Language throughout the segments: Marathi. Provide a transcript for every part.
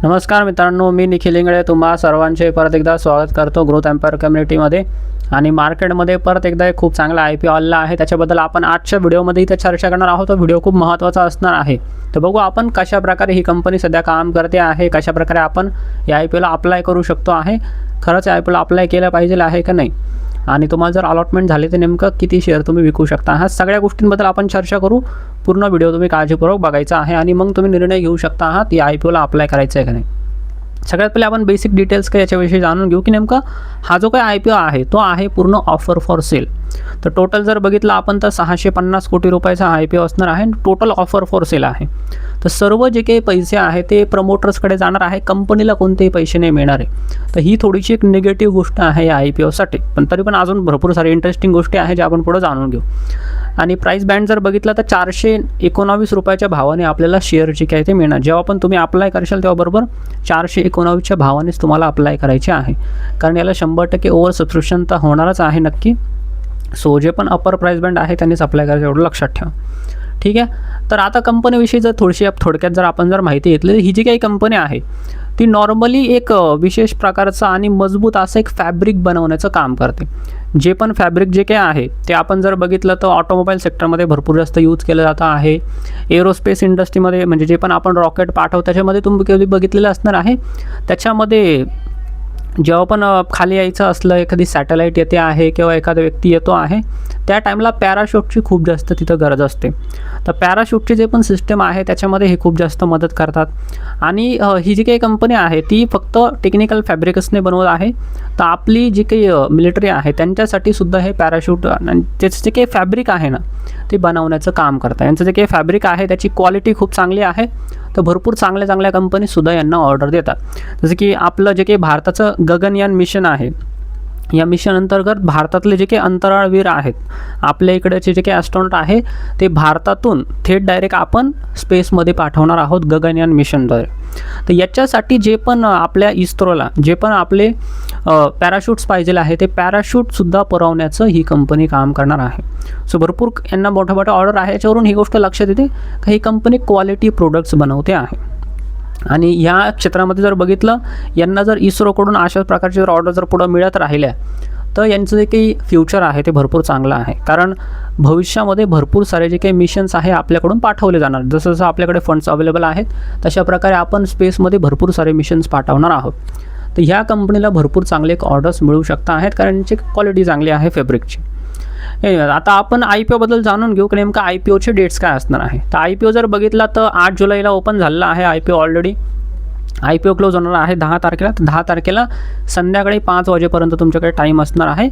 नमस्कार मित्रांनो, मी निखिल इंगळे तुम्हा सर्वांचे परत एकदा स्वागत करतो ग्रोथ एम्पायर कम्युनिटीमध्ये। आणि मार्केटमध्ये परत एकदा एक खूप चांगला IPO आलेला आहे, त्याच्याबद्दल आपण आजच्या व्हिडिओमध्ये इथे चर्चा करणार आहोत। व्हिडिओ खूप महत्त्वाचा असणार आहे, तर बघू आपण कशा प्रकारे ही कंपनी सध्या काम करते आहे, कशा प्रकारे आपण या IPOला अप्लाय करू शकतो आहे, खरंच IPOला अप्लाय केलं पाहिजे आहे का नाही, आणि तुम्हाला जर अलॉटमेंट झाली तर नेमकं किती शेअर तुम्ही विकू शकता, ह्या सगळ्या गोष्टींबद्दल आपण चर्चा करू। पूर्ण व्हिडिओ तुम्ही काळजीपूर्वक बघायचा आहे आणि मग तुम्ही निर्णय घेऊ शकता आहात या IPOला अप्लाय करायचं आहे का नाही। सगळ्यात पहिले आपण बेसिक डिटेल्स काय याच्याविषयी जाणून घेऊ की नेमका हा जो काही IPO आहे तो आहे पूर्ण ऑफर फॉर सेल। तर टोटल जर बघितलं आपण तर 650 कोटी रुपयाचा हा IPO असणार आहे, टोटल ऑफर फॉर सेल आहे। तर सर्व जे काही पैसे आहे ते प्रमोटर्सकडे जाणार आहे, कंपनीला कोणतेही पैसे नाही मिळणार आहे। तर ही थोडीशी एक निगेटिव्ह गोष्ट आहे या IPOसाठी, पण तरी पण अजून भरपूर सारी इंटरेस्टिंग गोष्टी आहेत ज्या आपण पुढे जाणून घेऊ। आणि प्राइस बँड जर बघितला तर 419 रुपयाच्या भावाने आपल्याला शेअर जे काही ते मिळणार। जेव्हा पण तुम्ही अप्लाय करशाल तेव्हा बरोबर 419च्या भावानेच तुम्हाला अप्लाय करायचे आहे, कारण याला 100% ओव्हर सबस्क्रिप्शन तर होणारच आहे नक्की। सो जे पण अपर प्राइस बँड आहे त्यांनीच अप्लाय करायचं, एवढं लक्षात ठेवा, ठीक आहे। तर आता कंपनीविषयी जर थोडक्यात जर आपण जर माहिती घेतली तर ही जी काही कंपनी आहे ती नॉर्मली एक विशेष प्रकारचा आणि मजबूत असं एक फॅब्रिक बनवण्याचं काम करते। जे पण फॅब्रिक जे काही आहे ते आपण जर बघितलं तर ऑटोमोबाईल सेक्टरमध्ये भरपूर जास्त यूज केलं जातं आहे, एरोस्पेस इंडस्ट्रीमध्ये म्हणजे जे पण आपण रॉकेट पाठवतो त्याच्यामध्ये तुम्ही कधी बघितलेलं असणार आहे। त्याच्यामध्ये जेव्हा पण खाली यायचं असलं, एखादी सॅटेलाईट येते आहे किंवा एखादा व्यक्ती येतो आहे, त्या टाईमला पॅराशूटची खूप जास्त तिथं गरज असते। तर पॅराशूटची जे पण सिस्टम आहे त्याच्यामध्ये हे खूप जास्त मदत करतात। आणि ही जी काही कंपनी आहे ती फक्त टेक्निकल फॅब्रिक्सने बनवत आहे, तर आपली जी काही मिलिटरी आहे त्यांच्यासाठी सुद्धा हे पॅराशूट आणि त्याचं जे काही फॅब्रिक आहे ना ते बनवण्याचं काम करतात। यांचं जे काही फॅब्रिक आहे त्याची क्वालिटी खूप चांगली आहे, तर भरपूर चांगल्या कंपनीसुद्धा यांना ऑर्डर देतात। जसं की आपलं जे काही भारताचं गगनयान मिशन आहे, या मिशन अंतर्गत भारतातले जे काही अंतराळवीर आहेत, आपल्या इकडचे जे काही ॲस्ट्रॉनॉट आहे ते भारतातून थेट डायरेक्ट आपण स्पेसमध्ये पाठवणार आहोत गगनयान मिशनद्वारे। तर याच्यासाठी जे पण आपल्या इस्रोला जे पण आपले पॅराशूट्स पाहिजे आहे ते पॅराशूटसुद्धा पुरवण्याचं ही कंपनी काम करणार आहे। सो भरपूर यांना मोठ्या ऑर्डर आहे, याच्यावरून ही गोष्ट लक्षात येते की ही कंपनी क्वालिटी प्रोडक्ट्स बनवते आहे। आणि ह्या क्षेत्रामध्ये जर बघितलं यांना जर इस्रोकडून अशा प्रकारचे जर ऑर्डर जर पुढं मिळत राहिल्या तर यांचं जे काही फ्युचर आहे ते भरपूर चांगलं आहे, कारण भविष्यामध्ये भरपूर सारे जे काही मिशन्स आहे आपल्याकडून पाठवले जाणार। जसं जसं आपल्याकडे फंड्स अवेलेबल आहेत तशा प्रकारे आपण स्पेसमध्ये भरपूर सारे मिशन्स पाठवणार आहोत। तर ह्या कंपनीला भरपूर चांगले ऑर्डर्स मिळू शकता आहेत, कारण यांची क्वालिटी चांगली आहे फॅब्रिकची। आता आपण IPOबद्दल जाणून घेऊ की नेमका IPOचे डेट्स काय असणार आहे। तर IPO जर बघितला तर 8 जुलैला ओपन झालेला आहे IPO ऑलरेडी। IPO क्लोज होणार आहे 10 तारखेला, तर 10 तारखेला संध्याकाळी 5 वाजेपर्यंत तुमच्याकडे टाईम असणार आहे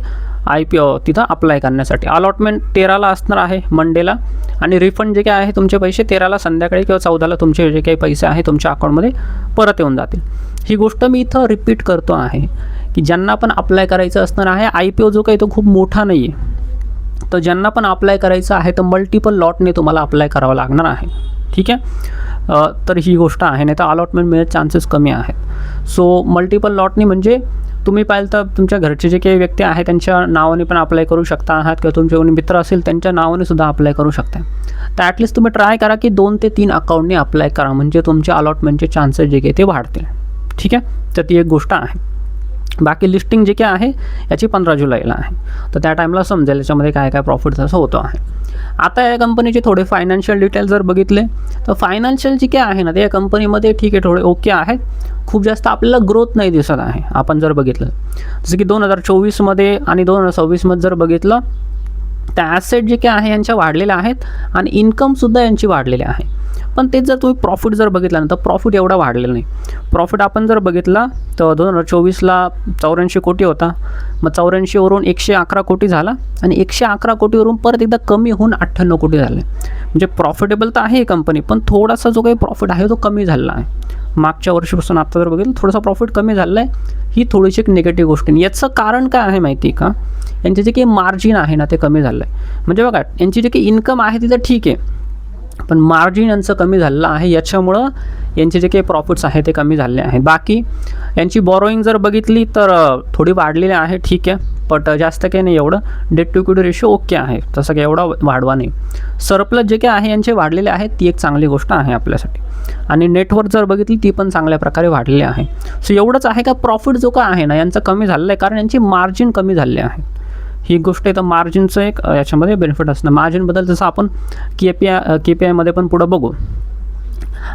IPO तिथं अप्लाय करण्यासाठी। अलॉटमेंट 13ला असणार आहे मंडेला, आणि रिफंड जे काय आहे तुमचे पैसे 13ला संध्याकाळी किंवा 14ला तुमचे जे काही पैसे आहे तुमच्या अकाउंटमध्ये परत येऊन जातील। ही गोष्ट मी इथं रिपीट करतो आहे की ज्यांना पण अप्लाय करायचं असणार आहे, IPO जो काही तो खूप मोठा नाही आहे, तर ज्यांना पण अप्लाय करायचं आहे तर मल्टिपल लॉटने तुम्हाला अप्लाय करावं लागणार आहे, ठीक आहे। तर ही गोष्ट आहे, नाही तर अलॉटमेंट मिळण्याचे चान्सेस कमी आहेत। सो मल्टिपल लॉटनी म्हणजे तुम्ही पाहिलं तर तुमच्या घरचे जे काही व्यक्ती आहे त्यांच्या नावाने पण अप्लाय करू शकता आहात, किंवा तुमचे कोणी मित्र असेल त्यांच्या नावाने सुद्धा अप्लाय करू शकता। तर ॲटलिस्ट तुम्ही ट्राय करा की 2 ते 3 अकाउंटने अप्लाय करा, म्हणजे तुमच्या अलॉटमेंटचे चान्सेस जे काही ते वाढतील, ठीक आहे। तर ती एक गोष्ट आहे। बाकी लिस्टिंग जे काय आहे याची 15 जुलैला आहे, तर त्या टाईमला समजेल याच्यामध्ये काय काय प्रॉफिट असं होतं आहे। आता या कंपनीचे थोडे फायनान्शियल डिटेल्स जर बघितले तर फायनान्शियल जे काय आहे ना ते या कंपनीमध्ये ठीक आहे, थोडे ओके आहेत, खूप जास्त आपल्याला ग्रोथ नाही दिसत आहे। आपण जर बघितलं जसं की 2024मध्ये आणि 2026मध्ये जर बघितलं तर ॲसेट जे काय आहे यांच्या वाढलेल्या आहेत आणि इन्कमसुद्धा यांची वाढलेली आहे। पण तेच जर तुम्ही प्रॉफिट जर बघितला ना तर प्रॉफिट एवढा वाढलेला नाही। प्रॉफिट आपण जर बघितला तर 2024ला 84 कोटी होता, मग 84वरून 111 कोटी झाला, आणि 111 कोटीवरून परत एकदा कमी होऊन 98 कोटी झाले। म्हणजे प्रॉफिटेबल तर आहे कंपनी, पण थोडासा जो काही प्रॉफिट आहे तो कमी झाला आहे मागच्या वर्षीपासून। आता जर बघितलं थोडासा प्रॉफिट कमी झाला आहे, ही थोडीशी एक निगेटिव्ह गोष्ट आहे। याचं कारण काय आहे माहिती आहे का, यांचे जे काही मार्जिन आहे ना ते कमी झालं आहे। म्हणजे बघा यांची जे काही इन्कम आहे तिथं ठीक आहे, पण मार्जिन यांचं कमी झालेलं आहे, याच्यामुळं यांचे जे काही प्रॉफिट्स आहे ते कमी झाले आहेत. बाकी यांची बॉरोईंग जर बघितली तर थोडी वाढलेली आहे, ठीक आहे, बट जास्त काही नाही एवढं. Debt to equity ratio okay आहे, तसं काही एवढा वाढवा नाही. सरप्लस जे काही आहे यांचे वाढलेले आहेत, ती एक चांगली गोष्ट आहे आपल्यासाठी. आणि नेटवर्थ जर बघितली ती पण चांगल्या प्रकारे वाढलेली आहे. सो एवढंच आहे का प्रॉफिट जो काय आहे ना यांचं कमी झालेलं आहे, कारण यांची मार्जिन कमी झाले आहे. ही गोष्ट आहे, तर मार्जिनचं एक याच्यामध्ये बेनिफिट असणं. मार्जिनबद्दल जसं आपण KPI पण पुढं बघू.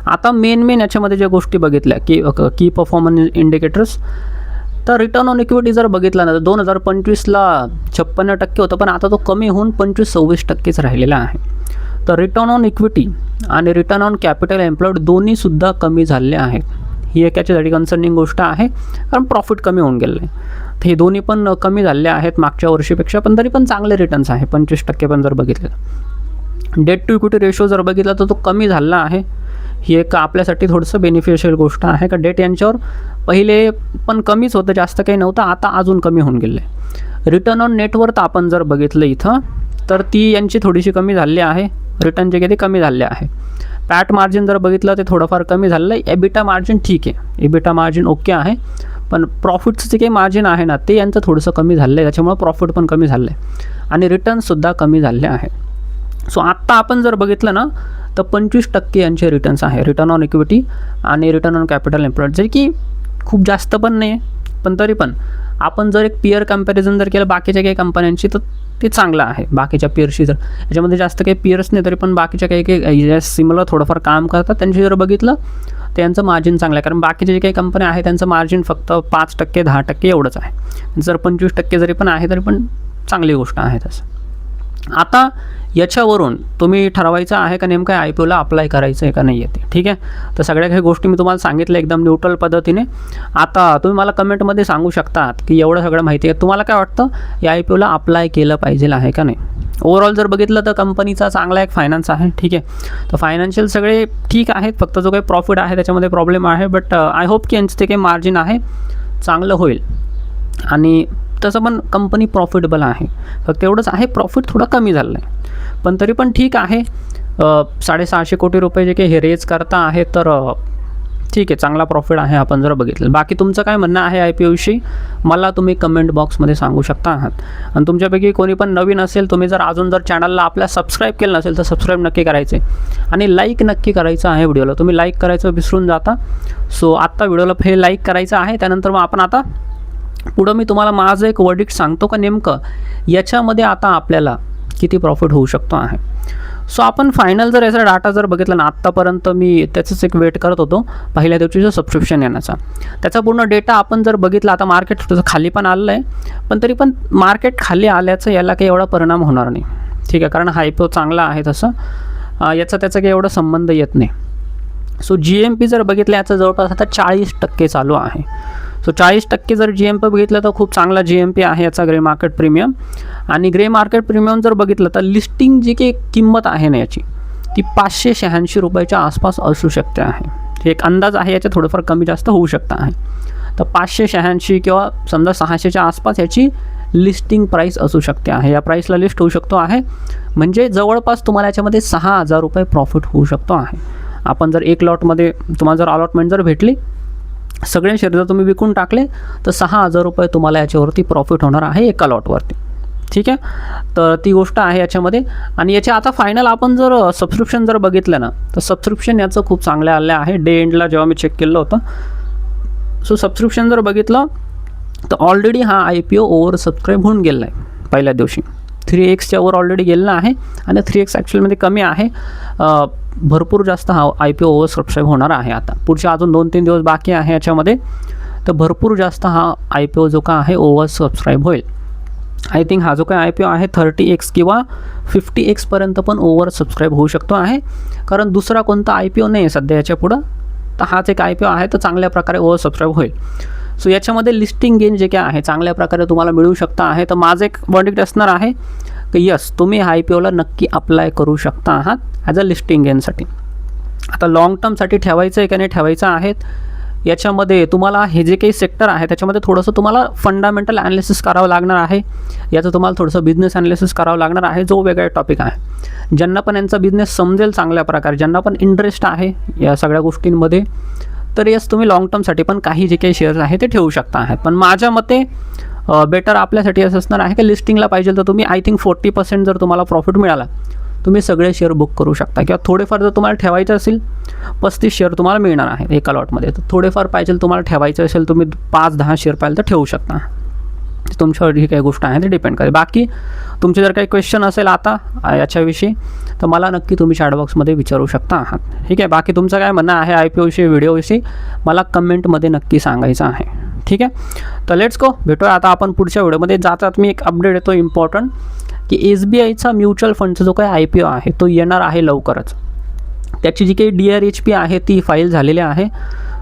आता मेन याच्यामध्ये ज्या गोष्टी बघितल्या की परफॉर्मन्स इंडिकेटर्स, तर रिटर्न ऑन इक्विटी जर बघितला ना तर 2025ला 56% होतं, पण आता तो कमी होऊन 25-26% राहिलेला आहे. तर रिटर्न ऑन इक्विटी आणि रिटर्न ऑन कॅपिटल एम्प्लॉईड दोन्हीसुद्धा कमी झाले आहेत. ही एक याच्यासाठी कन्सर्निंग गोष्ट आहे, कारण प्रॉफिट कमी होऊन गेलं आहे. तर हे दोन्ही पण कमी झाले आहेत मागच्या वर्षीपेक्षा, पण तरी पण चांगले रिटर्न्स आहे 25% पण जर बघितलं. डेट टू इक्विटी रेशो जर बघितला तर तो कमी झाला आहे. ही एक आपल्यासाठी थोडंसं बेनिफिशियल गोष्ट आहे का डेट यांच्यावर पहिले पण कमीच होतं, जास्त काही नव्हतं, आता अजून कमी होऊन गेलं आहे. रिटर्न ऑन नेटवर्थ आपण जर बघितलं इथं तर ती यांची थोडीशी कमी झाली आहे, रिटर्न जे काही ते कमी झाले आहे. पॅट मार्जिन जर बघितलं ते थोडंफार कमी झालं आहे. एबिटा मार्जिन ठीक आहे, एबिटा मार्जिन ओके आहे, पण प्रॉफिटचं जे काही मार्जिन आहे ना ते यांचं थोडंसं कमी झालं आहे, त्याच्यामुळे प्रॉफिट पण कमी झालं आहे आणि रिटर्नसुद्धा कमी झाले आहे. सो आत्ता आपण जर बघितलं ना तर 25% यांचे रिटर्न्स आहे, रिटर्न ऑन इक्विटी आणि रिटर्न ऑन कॅपिटल एम्प्लॉईड, जे की खूप जास्त पण नाही, पण तरी पण आपण जर एक पिअर कम्पॅरिझन जर केलं बाकीच्या काही कंपन्यांची तर ते चांगलं आहे. बाकीच्या पिअरशी जर याच्यामध्ये जास्त काही पिअर्स नाही, तरी पण बाकीच्या काही सिमिलर थोडंफार काम करतात त्यांची जर बघितलं तर यांचं मार्जिन चांगलं आहे. कारण बाकीचे जे काही कंपन्या आहेत त्यांचं मार्जिन फक्त 5%, 10% एवढंच आहे. जर 25% जरी पण आहे तरी पण चांगली गोष्ट आहे तसं. आता याच्यावरून तुम्ही ठरवायचं आहे का नेमकं IPOला अप्लाय करायचं आहे का नाही येते, ठीक आहे. तर सगळ्या काही गोष्टी मी तुम्हाला सांगितल्या एकदम न्यूट्रल पद्धतीने. आता तुम्ही मला कमेंटमध्ये सांगू शकतात की एवढं सगळं माहिती आहे, तुम्हाला काय वाटतं या IPOला अप्लाय केलं पाहिजे आहे का नाही. ओव्हरऑल जर बघितलं तर कंपनीचा चांगला एक फायनान्स आहे, ठीक आहे. तर फायनान्शियल सगळे ठीक आहेत, फक्त जो काही प्रॉफिट आहे त्याच्यामध्ये प्रॉब्लेम आहे, बट आय होप की यांचं ते काही मार्जिन आहे चांगलं होईल. आणि तसं पण कंपनी प्रॉफिटेबल आहे, फक्त एवढंच आहे प्रॉफिट थोडं कमी झालं आहे, पण तरी पण ठीक आहे. 650 कोटी रुपये जे काही हे रेज करता आहे तर ठीक आहे, चांगला प्रॉफिट आहे आपण जर बघितलं. बाकी तुमचं काय म्हणणं आहे IPOविषयी मला तुम्ही कमेंट बॉक्समध्ये सांगू शकता आहात. आणि तुमच्यापैकी कोणी पण नवीन असेल, तुम्ही जर अजून जर चॅनलला आपल्या सबस्क्राईब केलं नसेल तर सबस्क्राईब नक्की करायचे आणि लाईक नक्की करायचं आहे व्हिडिओला. तुम्ही लाईक करायचं विसरून जाता. सो आत्ता व्हिडिओला हे लाईक करायचं आहे. त्यानंतर मग आपण आता पुढं मी तुम्हाला माझं एक वर्डिक्ट सांगतो का नेमकं याच्यामध्ये आता आपल्याला किती प्रॉफिट होऊ शकतो आहे. सो आपण फायनल जर याचा डाटा जर बघितला ना, आत्तापर्यंत मी त्याचंच एक वेट करत होतो पहिल्या दिवशीचं सबस्क्रिप्शन येण्याचा. त्याचा पूर्ण डेटा आपण जर बघितला, आता मार्केट थोडंसं खाली पण आलेलं आहे, पण तरी पण मार्केट खाली आल्याचं याला काही एवढा परिणाम होणार नाही, ठीक आहे, कारण हा IPO चांगला आहे तसं याचा त्याचा काही एवढा संबंध येत नाही. सो GMP जर बघितलं याचं जवळपास आता 40% चालू आहे. सो 40% जर GMP बघितलं तर खूप चांगला GMP आहे याचा ग्रे मार्केट प्रीमियम. आणि ग्रे मार्केट प्रीमियम जर बघितलं तर लिस्टिंग जी काही किंमत आहे ना याची ती 586 रुपयाच्या आसपास असू शकते आहे. हे एक अंदाज आहे, याच्या थोडंफार कमी जास्त होऊ शकतं आहे. तर 586 किंवा समजा 600च्या आसपास याची लिस्टिंग प्राईस असू शकते आहे. या प्राईसला लिस्ट होऊ शकतो आहे, म्हणजे जवळपास तुम्हाला याच्यामध्ये 6000 रुपये प्रॉफिट होऊ शकतो आहे. आपण जर एक लॉटमध्ये तुम्हाला जर अलॉटमेंट जर भेटली, सगळे शेअर जर तुम्ही विकून टाकले तर 6000 रुपये तुम्हाला याच्यावरती प्रॉफिट होणार आहे एका लॉटवरती, ठीक आहे. तर ती गोष्ट आहे याच्यामध्ये. आणि याचे आता फायनल आपण जर सबस्क्रिप्शन जर बघितलं ना तर सबस्क्रिप्शन याचं खूप चांगलं आलं आहे. डे एंडला जेव्हा मी चेक केलं होतं, सो सबस्क्रिप्शन जर बघितलं तर ऑलरेडी हा IPO ओव्हर सबस्क्राईब होऊन गेला आहे पहिल्या दिवशी. 3x वर ऑलरेडी गेलेला आहे आणि 3x ॲक्च्युअलमध्ये कमी आहे. भरपूर जास्त हा IPO ओव्हर सबस्क्राईब होणार आहे. आता पुढचे अजून 2-3 दिवस बाकी आहे याच्यामध्ये, तर भरपूर जास्त हा IPO जो का आहे ओव्हर सबस्क्राईब होईल. आय थिंक हा जो काय IPO आहे 30x किंवा 50x पर्यंत पण ओव्हर सबस्क्राईब होऊ शकतो आहे, कारण दुसरा कोणता IPO नाही आहे सध्या याच्या पुढं. तर हाच एक IPO आहे, तर चांगल्या प्रकारे ओव्हर सबस्क्राईब होईल. सो याच्यामध्ये लिस्टिंग गेन जे काय आहे चांगल्या प्रकारे तुम्हाला मिळू शकता आहे. तर माझं एक वर्डिक्ट असणार आहे की यस, तुम्ही हा IPOला नक्की अप्लाय करू शकता आहात ॲज अ लिस्टिंग गेनसाठी. आता लाँग टर्मसाठी ठेवायचं आहे का नाही ठेवायचं आहे याच्यामध्ये तुम्हाला हे जे काही सेक्टर आहे त्याच्यामध्ये थोडंसं तुम्हाला फंडामेंटल ॲनालिसिस करावं लागणार आहे. याचं तुम्हाला थोडंसं बिझनेस ॲनालिसिस करावं लागणार आहे, जो वेगळा टॉपिक आहे. ज्यांना पण यांचा बिझनेस समजेल चांगल्या प्रकारे, ज्यांना पण इंटरेस्ट आहे या सगळ्या गोष्टींमध्ये, तर येस तुम्ही लाँग टर्मसाठी पण काही जे काही शेअर्स आहे ते ठेवू शकता आहे. पण माझ्या मते बेटर आपल्यासाठी असं असणार आहे की लिस्टिंगला पाहिजे तर तुम्ही आय थिंक 40% जर तुम्हाला प्रॉफिट मिळाला तुम्ही सगळे शेअर बुक करू शकता, किंवा थोडेफार जर तुम्हाला ठेवायचं असेल 35 शेअर तुम्हाला मिळणार आहेत एका लॉटमध्ये, तर थोडेफार पाहिजे तुम्हाला ठेवायचं असेल तुम्ही 5-10 शेअर पाहिजे तर ठेवू शकता. तुमच्यावर ही काही गोष्ट आहे ते डिपेंड करेल. बाकी तुमचे जर काही क्वेश्चन असेल आता याच्याविषयी तर मला नक्की तुम्ही चॅटबॉक्समध्ये विचारू शकता आहात. ठीक आहे. बाकी तुमचं काय म्हणणं आहे IPO-विषयी, व्हिडिओविषयी मला कमेंटमध्ये नक्की सांगायचं आहे. ठीक आहे. तर लेट्स गो, भेटूया आता आपण पुढच्या व्हिडिओमध्ये. जातात मी एक अपडेट येतो इम्पॉर्टंट की SBIचा म्युच्युअल फंडचा जो काही IPO आहे तो येणार आहे लवकरच. त्याची जी काही DRHP आहे ती फाईल झालेली आहे.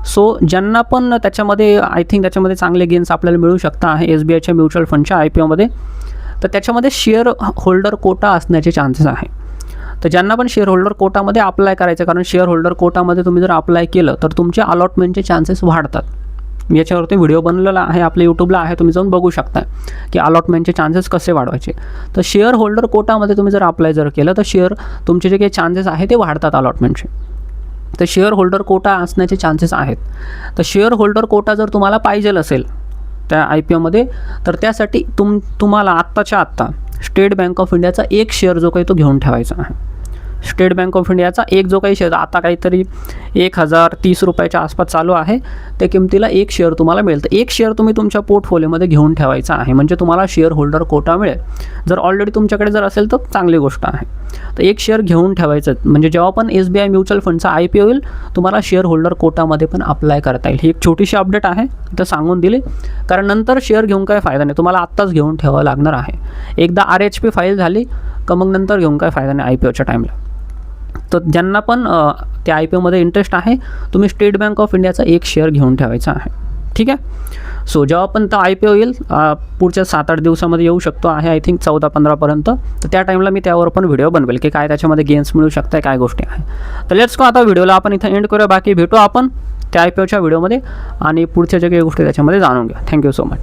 सो ज्यांना पण त्याच्यामध्ये आय थिंक त्याच्यामध्ये चांगले गेन्स आपल्याला मिळू शकता आहे SBIच्या म्युच्युअल फंडच्या IPOमध्ये, तर त्याच्यामध्ये शेअर होल्डर कोटा असण्याचे चान्सेस आहे. तर ज्यांना पण शेअर होल्डर कोटामध्ये अप्लाय करायचं, कारण शेअर होल्डर कोटामध्ये तुम्ही जर अप्लाय केलं तर तुमचे अलॉटमेंटचे चान्सेस वाढतात. याच्यावरती व्हिडिओ बनलेला आहे, आपल्या यूट्यूबला आहे, तुम्ही जाऊन बघू शकता की अलॉटमेंटचे चान्सेस कसे वाढवायचे. तर शेअर होल्डर कोटामध्ये तुम्ही जर अप्लाय केलं तर तुमचे जे काही चान्सेस आहे ते वाढतात अलॉटमेंटचे. तर शेअर होल्डर कोटा असण्याचे चान्सेस आहेत. तर शेअर होल्डर कोटा जर तुम्हाला पाहिजे असेल त्या IPOमध्ये तर त्यासाठी तुम्हाला आत्ताच्या आत्ता स्टेट बँक ऑफ इंडियाचा एक शेअर जो काही तो घेऊन ठेवायचा आहे. स्टेट बँक ऑफ इंडियाचा एक जो काही शेअर आता काहीतरी 1030 रुपयाच्या आसपास चालू आहे, त्या किमतीला एक शेअर तुम्हाला मिळेल. तर एक शेअर तुम्ही तुमच्या पोर्टफोलिओमध्ये घेऊन ठेवायचा आहे, म्हणजे तुम्हाला शेअर होल्डर कोटा मिळेल. जर ऑलरेडी तुमच्याकडे जर असेल तर चांगली गोष्ट आहे. तर एक शेअर घेऊन ठेवायचं, म्हणजे जेव्हा पण SBI म्युच्युअल फंडचा IPO होईल तुम्हाला शेअर होल्डर कोटामध्ये पण अप्लाय करता येईल. ही एक छोटीशी अपडेट आहे, तर सांगून दिली, कारण नंतर शेअर घेऊन काय फायदा नाही, तुम्हाला आत्ताच घेऊन ठेवावं लागणार आहे. एकदा RHP फाईल झाली का मग नंतर घेऊन काय फायदा नाही IPOच्या टाईमला. तर ज्यांना पण त्या IPOमध्ये इंटरेस्ट आहे तुम्ही स्टेट बँक ऑफ इंडियाचा एक शेअर घेऊन ठेवायचा आहे. ठीक आहे. सो जेव्हा पण तो IPO येईल पुढच्या 7-8 दिवसामध्ये येऊ शकतो आहे, आय थिंक 14-15पर्यंत, तर त्या टाईमला मी त्यावर पण व्हिडिओ बनवेल की काय त्याच्यामध्ये गेन्स मिळू शकतं, काय गोष्टी आहे. तर लेट्स गो, आता व्हिडिओला आपण इथं एंड करूया. बाकी भेटू आपण त्या IPOच्या व्हिडिओमध्ये आणि पुढच्या जे काही गोष्टी त्याच्यामध्ये जाणून घ्या. Thank you so much.